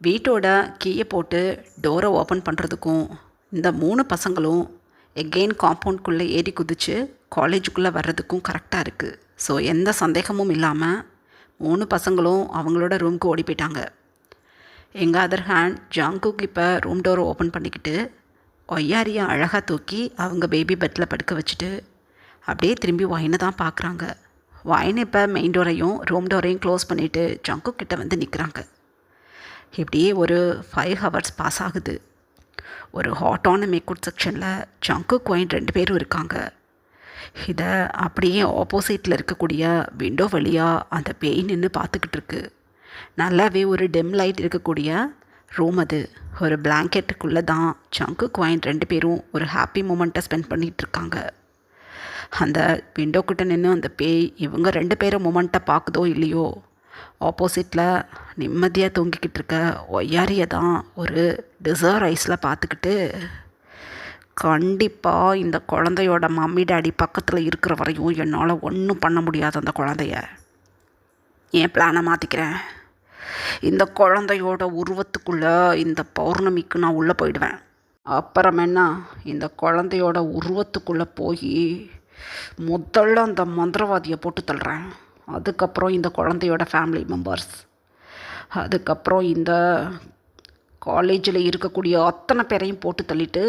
வீட்டோட கீயை போட்டு டோரை ஓப்பன் பண்ணுறதுக்கும் இந்த 3 பசங்களும் எகெயின் காம்பவுண்ட்குள்ளே ஏறி குதித்து காலேஜுக்குள்ளே வர்றதுக்கும் கரெக்டாக இருக்குது. ஸோ எந்த சந்தேகமும் இல்லாமல் 3 பசங்களும் அவங்களோட ரூமுக்கு ஓடி போயிட்டாங்க. எங்கள் அதர் ஹேண்ட் ஜங்குக் இப்போ ரூம் டோரை ஓப்பன் பண்ணிக்கிட்டு ஒய்யாரியை அழகாக தூக்கி அவங்க பேபி பெட்டில் படுக்க வச்சுட்டு அப்படியே திரும்பி ஒயினை தான் பார்க்குறாங்க. ஒயின் இப்போ மெயின் டோரையும் ரூம் டோரையும் க்ளோஸ் பண்ணிவிட்டு ஜங்குக் கிட்ட வந்து நிற்கிறாங்க. இப்படியே ஒரு 5 ஹவர்ஸ் பாஸ் ஆகுது. ஒரு ஹாட்டான மேக்கவுட் செக்ஷனில் ஜங்குக் ஒயின் 2 பேரும் இருக்காங்க. இதை அப்படியே ஆப்போசிட்டில் இருக்கக்கூடிய விண்டோ வழியாக அந்த பேய் நின்று பார்த்துக்கிட்டு இருக்கு. நல்லாவே ஒரு டெம் லைட் இருக்கக்கூடிய ரூம் அது. ஒரு பிளாங்கெட்டுக்குள்ளே தான் ஜங்குக் ஒயின் 2 பேரும் ஒரு ஹாப்பி மூமெண்ட்டை ஸ்பெண்ட் பண்ணிகிட்ருக்காங்க. அந்த விண்டோக்கிட்ட நின்று அந்த பேய் இவங்க 2 பேரும் மூமெண்ட்டை பார்க்குதோ இல்லையோ, ஆப்போசிட்டில் நிம்மதியாக தூங்கிக்கிட்டு இருக்க ஒய்யாரியை தான் ஒரு டிசர் ஐஸில் பார்த்துக்கிட்டு, கண்டிப்பாக இந்த குழந்தையோட மம்மி டேடி பக்கத்தில் இருக்கிற வரையும் என்னால் ஒன்றும் பண்ண முடியாது. அந்த குழந்தைய என் பிளானை மாற்றிக்கிறேன். இந்த குழந்தையோட உருவத்துக்குள்ளே இந்த பௌர்ணமிக்கு நான் உள்ளே போயிடுவேன். அப்புறமேனா இந்த குழந்தையோட உருவத்துக்குள்ளே போய் முதல்ல அந்த மந்திரவாதியை போட்டு தள்ளுறேன். அதுக்கப்புறம் இந்த குழந்தையோட ஃபேமிலி மெம்பர்ஸ், அதுக்கப்புறம் இந்த காலேஜில் இருக்கக்கூடிய அத்தனை பேரையும் போட்டு தள்ளிட்டு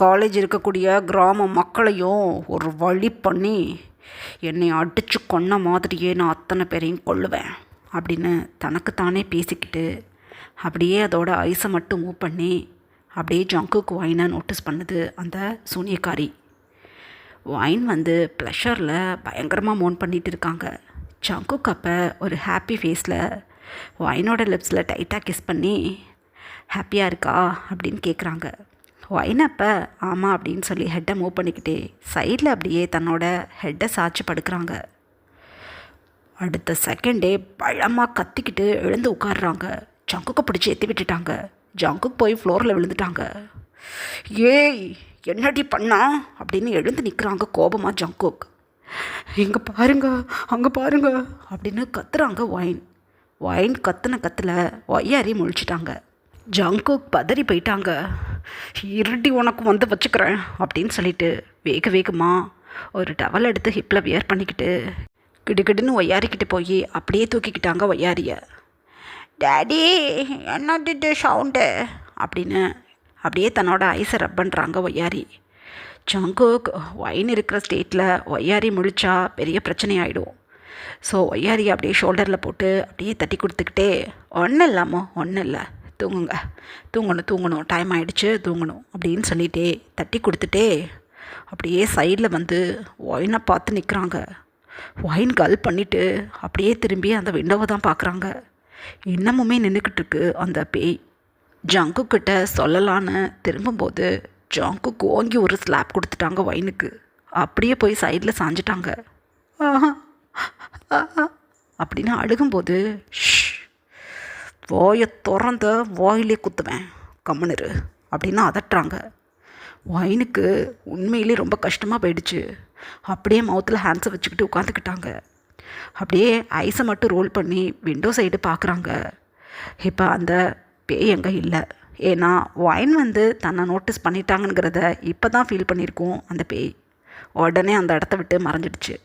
காலேஜ் இருக்கக்கூடிய கிராம மக்களையும் ஒரு வழி பண்ணி என்னை அடித்து கொன்ன மாதிரியே நான் அத்தனை பேரையும் கொல்லுவேன் அப்படின்னு தனக்குத்தானே பேசிக்கிட்டு அப்படியே அதோட ஐஸை மட்டும் மூவ் பண்ணி அப்படியே ஜங்குக்கு ஒயினை நோட்டீஸ் பண்ணுது அந்த சூனியக்காரி. ஒயின் வந்து ப்ளஷரில் பயங்கரமாக மோன் பண்ணிகிட்டு இருக்காங்க. ஜங்குக் அப்போ ஒரு ஹாப்பி ஃபேஸில் ஒயினோட லிப்ஸில் டைட்டாக கிஸ் பண்ணி ஹாப்பியாக இருக்கா அப்படின்னு கேட்குறாங்க. ஒயின் அப்போ ஆமாம் அப்படின்னு சொல்லி ஹெட்டை மூவ் பண்ணிக்கிட்டே சைடில் அப்படியே தன்னோட ஹெட்டை சாய்ச்சி படுக்கிறாங்க. அடுத்த செகண்டே பழமாக கத்திக்கிட்டு எழுந்து உட்காடுறாங்க. ஜங்குக்கை பிடிச்சி எத்தி விட்டுட்டாங்க. ஜங்குக் போய் ஃப்ளோரில் விழுந்துட்டாங்க. ஏய் என்னடி பண்ணா அப்படின்னு எழுந்து நிற்கிறாங்க கோபமாக ஜங்குக். இங்கே பாருங்க, அங்கே பாருங்க அப்படின்னு கத்துறாங்க ஒயின். ஒயின் கத்துன கத்தில் ஒய்யாரி முழிச்சிட்டாங்க. ஜங்குக் பதறி போயிட்டாங்க. இருட்டி உனக்கு வந்து வச்சுக்கிறேன் அப்படின்னு சொல்லிட்டு வேக வேகமாக ஒரு டவல் எடுத்து ஹிப்பில் வியர் பண்ணிக்கிட்டு கிடுகிடுன்னு ஒய்யாரிக்கிட்ட போய் அப்படியே தூக்கிக்கிட்டாங்க ஒய்யாரியை. டேடி என்னது சவுண்டு அப்படின்னு அப்படியே தன்னோட ஐஸை ரப் பண்ணுறாங்க ஒய்யாரி. ஜங்குக் ஒயின் இருக்கிற ஸ்டேட்டில் ஒய்யாரி முழிச்சா பெரிய பிரச்சனை ஆகிடும். ஸோ ஒய்யாரி அப்படியே ஷோல்டரில் போட்டு அப்படியே தட்டி கொடுத்துக்கிட்டே, ஒன்றும் இல்லாமோ ஒன்றும் இல்லை, தூங்குங்க, தூங்கணும், டைம் ஆகிடுச்சு, தூங்கணும் அப்படின்னு சொல்லிகிட்டே தட்டி கொடுத்துட்டே அப்படியே சைடில் வந்து ஒயினை பார்த்து நிற்கிறாங்க. ஒயின் கல் பண்ணிவிட்டு அப்படியே திரும்பி அந்த விண்டோவை தான் பார்க்குறாங்க. இன்னமுமே நின்றுக்கிட்டுருக்கு அந்த பேய். ஜங்குக்கிட்ட சொல்லலான்னு திரும்பும்போது ஜங்குக்கு ஓங்கி ஒரு ஸ்லாப் கொடுத்துட்டாங்க ஒயினுக்கு. அப்படியே போய் சைடில் சாஞ்சிட்டாங்க. அப்படின்னு அழுகும்போது வாயை திறந்த வாயிலே குத்துவேன், கம்முனிரு அப்படின்னு அதட்டுறாங்க. ஒயினுக்கு உண்மையிலே ரொம்ப கஷ்டமாக போயிடுச்சு. அப்படியே மவுத்தில் ஹேண்ட்ஸை வச்சுக்கிட்டு உட்காந்துக்கிட்டாங்க. அப்படியே ஐஸை மட்டும் ரோல் பண்ணி விண்டோ சைடு பார்க்குறாங்க. இப்போ அந்த பேய் எங்கே இல்லை. ஏன்னா ஒயின் வந்து தன்னை நோட்டீஸ் பண்ணிட்டாங்கங்கிறத இப்போ தான் ஃபீல் பண்ணியிருக்கோம் அந்த பேய். உடனே அந்த இடத்த விட்டு மறைஞ்சிடுச்சு.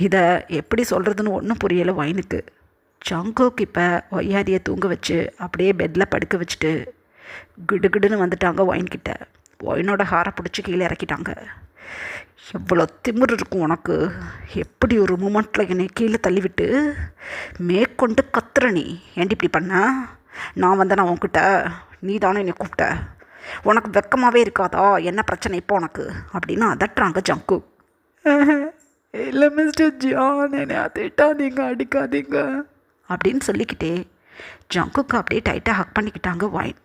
இதை எப்படி சொல்கிறதுன்னு ஒன்றும் புரியலை ஒயினுக்கு. ஜங்குக் இப்போ ஒய்யாரியை தூங்க வச்சு அப்படியே பெட்டில் படுக்க வச்சுட்டு கிடுகிடுன்னு வந்துட்டாங்க ஒயின்கிட்ட. ஒயினோட ஹாரை பிடிச்சி கீழே இறக்கிட்டாங்க. எவ்வளோ திமிரு இருக்கும் உனக்கு, எப்படி ஒரு மூமெண்ட்டில் என்னை கீழே தள்ளிவிட்டு மேற்கொண்டு கத்துற நீ, ஏன்டி இப்படி பண்ண? நான் வந்தேன் உன்கிட்ட, நீ தானே என்னை கூப்பிட்ட, உனக்கு வெக்கமாகவே இருக்காதா, என்ன பிரச்சனை இப்போ உனக்கு அப்படின்னு அதட்டுறாங்க ஜங்குக். இல்லை மிஸ்டர் ஜான், என்னை திட்டாதீங்க, அடிக்காதீங்க அப்படின்னு சொல்லிக்கிட்டே ஜங்குக்கு அப்படியே டைட்டாக ஹக் பண்ணிக்கிட்டாங்க ஒயின்.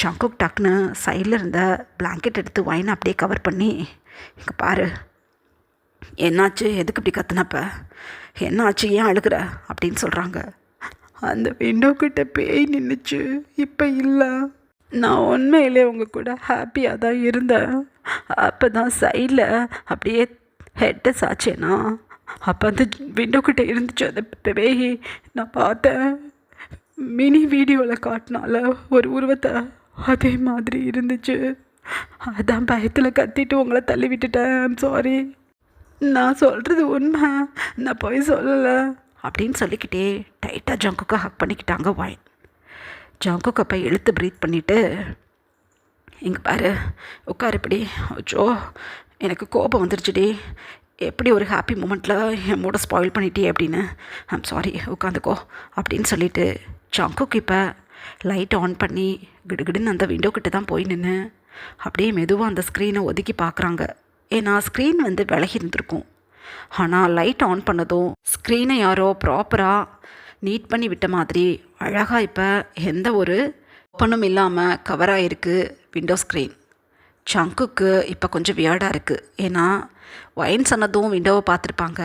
ஜங்குக் டக்குன்னு சைடில் இருந்த பிளாங்கெட் எடுத்து ஒயினை அப்படியே கவர் பண்ணி, இங்கே பாரு, என்னாச்சு, எதுக்கு இப்படி கத்துனப்ப, என்னாச்சு, ஏன் அழுகிற அப்படின்னு சொல்கிறாங்க. அந்த விண்டோக்கிட்ட பேய் நின்றுச்சு, இப்போ இல்லை. நான் உண்மையிலே உங்கள் கூட ஹாப்பியாக தான் இருந்தேன். அப்போ தான் சைடில் அப்படியே ஹெட்டை சாச்சேனா, அப்போ அந்த விண்டோக்கிட்ட இருந்துச்சு அந்த பேய். நான் பார்த்தேன், மினி வீடியோவில் காட்டினால ஒரு உருவத்தை, அதே மாதிரி இருந்துச்சு. அதான் பயத்தில் கத்திட்டு உங்களை தள்ளி விட்டுட்டேன். ஐம் சாரி, நான் சொல்கிறது உண்மை, நான் போய் சொல்லலை அப்படின்னு சொல்லிக்கிட்டே டைட்டாக ஜங்குக்கு ஹக் பண்ணிக்கிட்டாங்க ஒயின். ஜங்குக்கு அப்போ இழுத்து ப்ரீத் பண்ணிவிட்டு, இங்கே பாரு, உட்காரு இப்படி. அச்சோ, எனக்கு கோபம் வந்துருச்சுடி. எப்படி ஒரு ஹாப்பி மூமெண்ட்டில் என் மூட ஸ்பாயில் பண்ணிட்டே அப்படின்னு. ஐம் சாரி, உட்காந்துக்கோ அப்படின்னு சொல்லிவிட்டு ஜங்குக்கு இப்போ லைட் ஆன் பண்ணி கிடுகிடுன்னு அந்த விண்டோ கிட்ட தான் போய் நின்று அப்படியே மெதுவாக அந்த ஸ்க்ரீனை ஒதுக்கி பார்க்குறாங்க. ஏன்னா ஸ்க்ரீன் வந்து விலகி இருந்திருக்கும். ஆனால் லைட் ஆன் பண்ணதும் ஸ்க்ரீனை யாரோ ப்ராப்பராக நீட் பண்ணி விட்ட மாதிரி அழகாக இப்போ எந்த ஒரு ஓப்பனும் இல்லாமல் கவராக இருக்குது விண்டோ ஸ்க்ரீன். ஜங்குக்கு இப்போ கொஞ்சம் வியர்டாக இருக்குது. ஏன்னா ஒயின் சொன்னதும் விண்டோவை பார்த்துருப்பாங்க.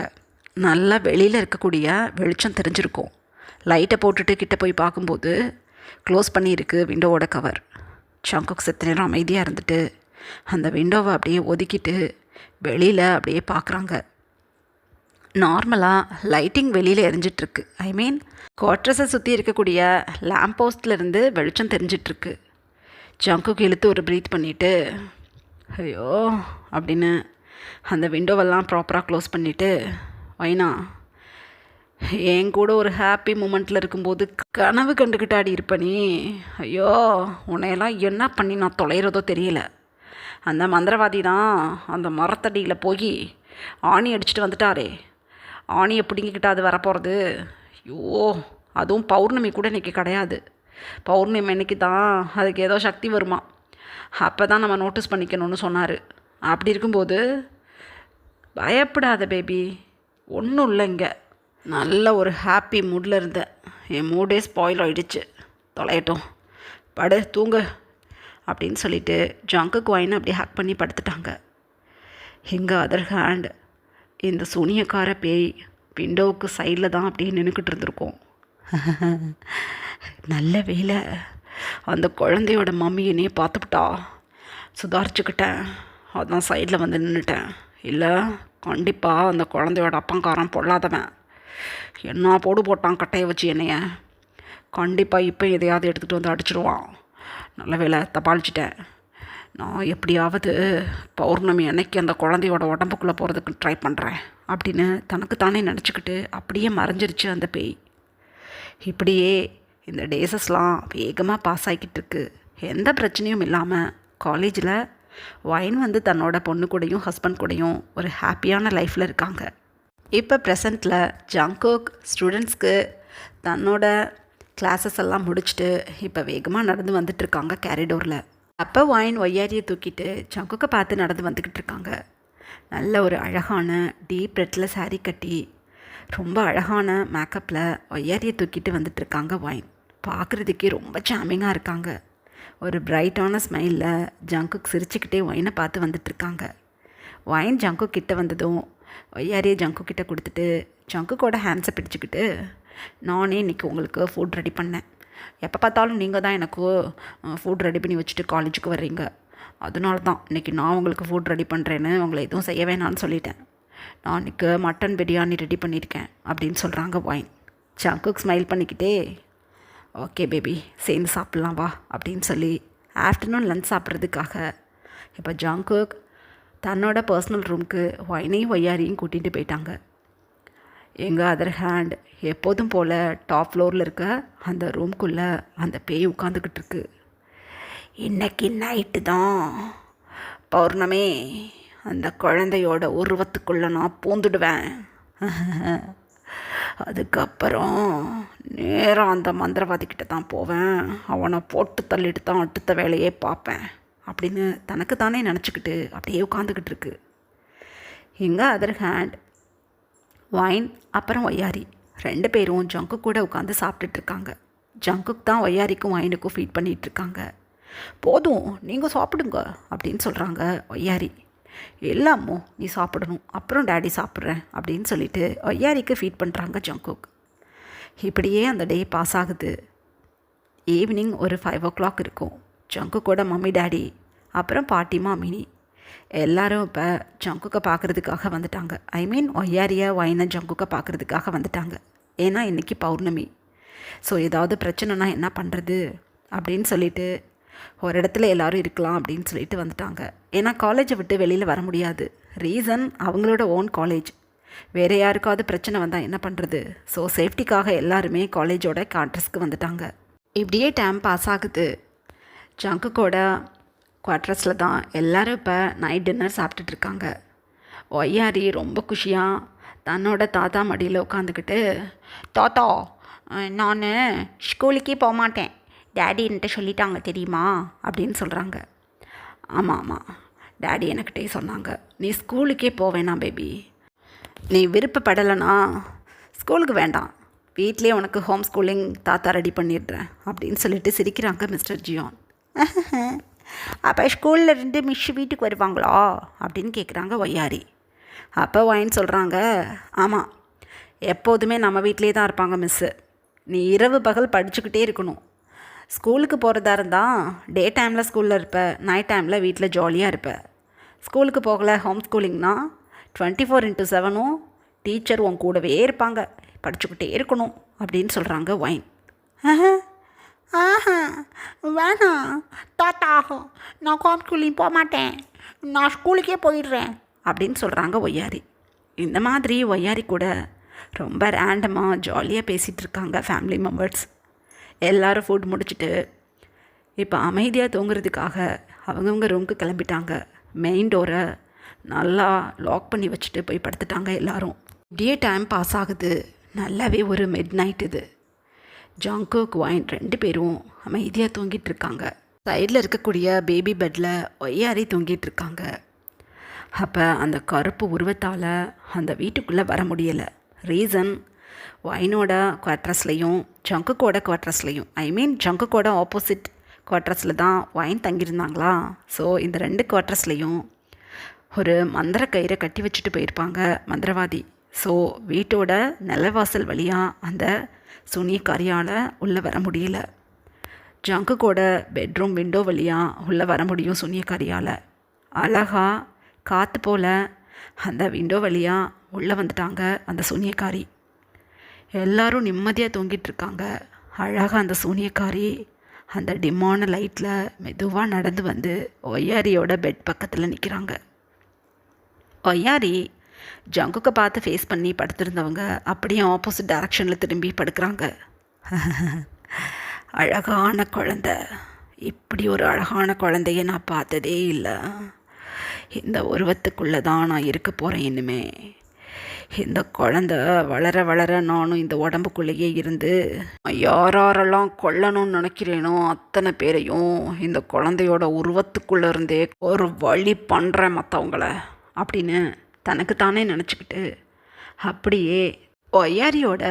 நல்லா வெளியில் இருக்கக்கூடிய வெளிச்சம் தெரிஞ்சிருக்கும். லைட்டை போட்டுட்டு கிட்டே போய் பார்க்கும்போது க்ளோஸ் பண்ணியிருக்கு விண்டோவோட கவர். ஜங்குக்கு செத்த நேரம் அமைதியாக இருந்துட்டு அந்த விண்டோவை அப்படியே ஒதுக்கிட்டு வெளியில் அப்படியே பார்க்குறாங்க. நார்மலாக லைட்டிங் வெளியில் எரிஞ்சிட்ருக்கு. ஐ மீன் குவார்ட்டர்ஸை சுற்றி இருக்கக்கூடிய லேம்ப் போஸ்ட்லேருந்து வெளிச்சம் தெரிஞ்சிட்ருக்கு. ஜங்குக்கு இழுத்து ஒரு ப்ரீத் பண்ணிவிட்டு, ஐயோ அப்படின்னு அந்த விண்டோவெல்லாம் ப்ராப்பராக க்ளோஸ் பண்ணிவிட்டு, வைனா என் கூட ஒரு ஹாப்பி மூமெண்ட்டில் இருக்கும்போது கனவு கண்டுக்கிட்டாடி இருப்ப நீ. ஐயோ, உன்னையெல்லாம் என்ன பண்ணி நான் தொலைகிறதோ தெரியல. அந்த மந்திரவாதி தான் அந்த மரத்தடியில் போய் ஆணி அடிச்சுட்டு வந்துட்டாரே. ஆணியை பிடிங்கிக்கிட்டு அது வரப்போகிறது. ஐயோ, அதுவும் பௌர்ணமி கூட இன்றைக்கி கிடையாது. பௌர்ணமி அன்னைக்கு தான் அதுக்கு ஏதோ சக்தி வருமா. அப்போ தான் நம்ம நோட்டீஸ் பண்ணிக்கணும்னு சொன்னார். அப்படி இருக்கும்போது பயப்படாத பேபி, ஒன்றும் இல்லை. இங்கே நல்ல ஒரு ஹாப்பி மூடில் இருந்தேன். என் மூடே ஸ்பாயில் ஆகிடுச்சு. தொலையட்டும், படு தூங்கு அப்படின்னு சொல்லிவிட்டு ஜங்குக்கு வைனை அப்படியே ஹேக் பண்ணி படுத்துட்டாங்க. எங்கள் அதர் ஹேண்ட் இந்த சூனியக்கார பேய் விண்டோவுக்கு சைடில் தான் அப்படியே நின்றுக்கிட்டு இருந்திருக்கோம். நல்ல வேலை அந்த குழந்தையோட மம்மி என்னையே பார்த்துக்கிட்டா. சுதாரிச்சுக்கிட்டேன், அதான் சைடில் வந்து நின்றுட்டேன். இல்லை, கண்டிப்பாக அந்த குழந்தையோட அப்பங்காரன் பொல்லாதவன். என்ன போடு போட்டான் கட்டையை வச்சு என்னைய. கண்டிப்பாக இப்போ எதையாவது எடுத்துகிட்டு வந்து அடிச்சிடுவான். நல்ல வேலை தப்பாளிச்சிட்டேன். நான் எப்படியாவது பௌர்ணமி அன்னைக்கு அந்த குழந்தையோட உடம்புக்குள்ளே போகிறதுக்கு ட்ரை பண்ணுறேன் அப்படின்னு தனக்குத்தானே நினச்சிக்கிட்டு அப்படியே மறைஞ்சிருச்சு அந்த பேய். இப்படியே இந்த டேஸஸ்லாம் வேகமாக பாஸ் ஆகிக்கிட்டு இருக்கு. எந்த பிரச்சனையும் இல்லாமல் காலேஜில் வைன் வந்து தன்னோட பொண்ணு கூடயும் ஹஸ்பண்ட் கூடயும் ஒரு ஹாப்பியான லைஃப்பில் இருக்காங்க. இப்போ ப்ரெசண்ட்டில் ஜங்குக் ஸ்டூடெண்ட்ஸ்க்கு தன்னோட கிளாஸஸ் எல்லாம் முடிச்சுட்டு இப்போ வேகமாக நடந்து வந்துட்டுருக்காங்க கேரிடோரில். அப்போ வைன் ஒய்யாரியை தூக்கிட்டு ஜங்குக்கை பார்த்து நடந்து வந்துக்கிட்டு இருக்காங்க. நல்ல ஒரு அழகான டீப் ரெட்டில் சாரீ கட்டி ரொம்ப அழகான மேக்கப்பில் ஒய்யாரியை தூக்கிட்டு வந்துட்டுருக்காங்க வைன். பார்க்குறதுக்கே ரொம்ப சாமிங்காக இருக்காங்க. ஒரு பிரைட்டான ஸ்மைலில் ஜங்குக் சிரிச்சுக்கிட்டே ஒயினை பார்த்து வந்துட்டுருக்காங்க. ஒயின் ஜங்குக் கிட்டே வந்ததும் ஒய்யாரியை ஜங்குக் கிட்டே கொடுத்துட்டு ஜங்குக்கோட ஹேண்ட்ஸை பிடிச்சிக்கிட்டு, நானே இன்றைக்கி உங்களுக்கு ஃபுட் ரெடி பண்ணேன். எப்போ பார்த்தாலும் நீங்கள் தான் எனக்கு ஃபுட் ரெடி பண்ணி வச்சுட்டு காலேஜுக்கு வர்றீங்க. அதனால தான் இன்றைக்கி நான் உங்களுக்கு ஃபுட் ரெடி பண்ணுறேன்னு உங்களை எதுவும் செய்ய வேணான்னு சொல்லிட்டேன். நான் இன்றைக்கி மட்டன் பிரியாணி ரெடி பண்ணியிருக்கேன் அப்படின்னு சொல்கிறாங்க ஒயின். ஜங்குக் ஸ்மைல் பண்ணிக்கிட்டே, ஓகே பேபி, சேர்ந்து சாப்பிட்லாம் வா அப்படின்னு சொல்லி ஆஃப்டர்நூன் லஞ்ச் சாப்பிட்றதுக்காக இப்போ ஜங்குக் தன்னோட பர்சனல் ரூமுக்கு ஒயினையும் ஒய்யாரியும் கூட்டிகிட்டு போயிட்டாங்க. எங்கள் அதர் ஹேண்ட் எப்போதும் போல் டாப் ஃப்ளோரில் இருக்க அந்த ரூம்குள்ளே அந்த பேய் உட்காந்துக்கிட்டு இருக்கு. இன்னைக்கு நைட்டு தான் பௌர்ணமி, அந்த குழந்தையோட உருவத்துக்குள்ளே நான் பூந்துடுவேன். அதுக்கப்புறம் நேராக அந்த மந்திரவாதிக்கிட்ட தான் போவேன். அவனை போட்டு தள்ளிட்டு தான் அடுத்த வேலையே பார்ப்பேன் அப்படின்னு தனக்கு தானே நினச்சிக்கிட்டு அப்படியே உட்காந்துக்கிட்டு இருக்கு. எங்கள் அதர் ஹேண்ட் வைன் அப்புறம் ஒய்யாரி 2 பேரும் ஜங்குக் கூட உட்காந்து சாப்பிட்டுட்ருக்காங்க. ஜங்குக் தான் ஒய்யாரிக்கும் வைனுக்கும் ஃபீட் பண்ணிகிட்ருக்காங்க. போதும், நீங்கள் சாப்பிடுங்க அப்படின்னு சொல்கிறாங்க ஒய்யாரி. எல்லாமோ நீ சாப்பிடணும், அப்புறம் டேடி சாப்பிட்றேன் அப்படின்னு சொல்லிட்டு ஒய்யாரிக்கு ஃபீட் பண்ணுறாங்க ஜங்குக். இப்படியே அந்த டே பாஸ் ஆகுது. ஈவினிங் ஒரு 5 o'clock இருக்கும். ஜங்குக்கோட மம்மி டேடி அப்புறம் பாட்டிமா மினி எல்லோரும் இப்போ ஜங்குக்கை பார்க்குறதுக்காக வந்துட்டாங்க. ஐ மீன் ஒய்யாரியை வைனை ஜங்குக்கை பார்க்குறதுக்காக வந்துட்டாங்க. ஏன்னா இன்றைக்கி பௌர்ணமி. ஸோ ஏதாவது பிரச்சனைனா என்ன பண்ணுறது அப்படின்னு சொல்லிட்டு ஒரு இடத்துல எல்லோரும் இருக்கலாம் அப்படின்னு சொல்லிட்டு வந்துட்டாங்க. ஏன்னா காலேஜை விட்டு வெளியில் வர முடியாது. ரீசன் அவங்களோட ஓன் காலேஜ். வேறு யாருக்காவது பிரச்சனை வந்தால் என்ன பண்ணுறது? ஸோ சேஃப்டிக்காக எல்லாருமே காலேஜோட கேம்பஸ்க்கு வந்துட்டாங்க. இப்படியே டைம் பாஸ் ஆகுது. ஜங்குக்கோட குவார்ட்டர்ஸில் தான் எல்லோரும் இப்போ நைட் டின்னர் சாப்பிட்டுட்ருக்காங்க. ஒய்யாரி ரொம்ப குஷியாக தன்னோட தாத்தா மடியில் உட்காந்துக்கிட்டு, தாத்தா, நான் ஸ்கூலுக்கே போக மாட்டேன், டேடி என்கிட்ட சொல்லிட்டாங்க தெரியுமா அப்படின்னு சொல்கிறாங்க. ஆமாம் ஆமாம், டேடி எனக்கிட்டே சொன்னாங்க, நீ ஸ்கூலுக்கே போவேணாம் பேபி, நீ விருப்பப்படலைன்னா ஸ்கூலுக்கு வேண்டாம், வீட்லேயே உனக்கு ஹோம் ஸ்கூலிங் தாத்தா ரெடி பண்ணிடுறேன் அப்படின்னு சொல்லிட்டு சிரிக்கிறாங்க மிஸ்டர் ஜியான். அப்போ ஸ்கூலில் இருந்து மிஸ் வீட்டுக்கு வருவாங்களா அப்படின்னு கேட்குறாங்க ஒய்யாரி. அப்போ ஒயின் சொல்கிறாங்க, ஆமாம், எப்போதுமே நம்ம வீட்டிலே தான் இருப்பாங்க மிஸ்ஸு, நீ இரவு பகல் படிச்சுக்கிட்டே இருக்கணும். ஸ்கூலுக்கு போகிறதா இருந்தால் டே டைமில் ஸ்கூலில் இருப்ப, நைட் டைமில் வீட்டில் ஜாலியாக இருப்ப. ஸ்கூலுக்கு போகலை, ஹோம் ஸ்கூலிங்னா 24x7 டீச்சர் உன் கூடவே இருப்பாங்க, படிச்சுக்கிட்டே இருக்கணும் அப்படின்னு சொல்கிறாங்க ஒயின். ஆஹா, வேணாம் தாத்தா, நான் ஹோம் ஸ்கூலிங் போக மாட்டேன், நான் ஸ்கூலுக்கே போயிடுறேன் அப்படின்னு சொல்கிறாங்க ஒய்யாரி. இந்த மாதிரி ஒய்யாரி கூட ரொம்ப ரேண்டமாக ஜாலியாக பேசிகிட்டு இருக்காங்க ஃபேமிலி மெம்பர்ஸ். எல்லோரும் ஃபுட் முடிச்சுட்டு இப்போ அமைதியாக தூங்குறதுக்காக அவங்கவுங்க ரூமுக்கு கிளம்பிட்டாங்க. மெயின் டோரை நல்லா லாக் பண்ணி வச்சுட்டு போய் படுத்துட்டாங்க எல்லோரும். இப்படியே டைம் பாஸ் ஆகுது. நல்லாவே ஒரு மிட் நைட் இது. ஜங்குக், ஒயின் 2 பேரும் அமைதியாக தூங்கிட்டு இருக்காங்க. சைடில் இருக்கக்கூடிய பேபி பெட்டில் ஒய்யாரி தூங்கிட்டு இருக்காங்க. அப்போ அந்த கருப்பு உருவத்தால் அந்த வீட்டுக்குள்ளே வர முடியலை. ரீசன், ஒயினோட குவார்ட்டர்ஸ்லையும் ஜங்குக்கோட குவார்ட்டர்ஸ்லையும், ஜங்குக்கோட ஆப்போசிட் குவார்ட்டர்ஸில் தான் ஒயின் தங்கியிருந்தாங்களா. ஸோ இந்த 2 குவார்ட்டர்ஸ்லையும் ஒரு மந்திர கயிறை கட்டி வச்சுட்டு போயிருப்பாங்க மந்திரவாதி. ஸோ வீட்டோட நிலவாசல் வழியாக அந்த சூனியக்காரியால் உள்ளே வர முடியல. ஜங்குக்கோட பெட்ரூம் விண்டோ வழியாக உள்ளே வர முடியும் சூனியக்காரியால். அழகாக காற்று போல் அந்த விண்டோ வழியாக உள்ளே வந்துட்டாங்க அந்த சூனியக்காரி. எல்லோரும் நிம்மதியாக தூங்கிட்டுருக்காங்க. அழகாக அந்த சூனியக்காரி அந்த டிம்மான லைட்டில் மெதுவாக நடந்து வந்து ஒய்யாரியோட பெட் பக்கத்தில் நிற்கிறாங்க. ஒய்யாரி ஜங்குக்கை பார்த்து ஃபேஸ் பண்ணி படுத்திருந்தவங்க அப்படியே ஆப்போசிட் டைரக்ஷனில் திரும்பி படுக்கிறாங்க. அழகான குழந்த, இப்படி ஒரு அழகான குழந்தைய நான் பார்த்ததே இல்லை. இந்த உருவத்துக்குள்ளே தான் நான் இருக்க போகிறேன் இனிமே. இந்த குழந்த வளர வளர நானும் இந்த உடம்புக்குள்ளேயே இருந்து யாரெல்லாம் கொல்லணும்னு நினைக்கிறேனோ அத்தனை பேரையும் இந்த குழந்தையோட உருவத்துக்குள்ளே இருந்தே ஒரு வழி பண்ணுறேன் மற்றவங்கள அப்படின்னு தனக்குத்தானே நினச்சிக்கிட்டு அப்படியே ஒய்யாரியோட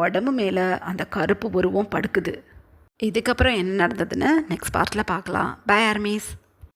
உடம்பு மேலே அந்த கருப்பு உருவம் படுக்குது. இதுக்கப்புறம் என்ன நடந்ததுன்னு நெக்ஸ்ட் பார்ட்டில் பார்க்கலாம். Bye armies.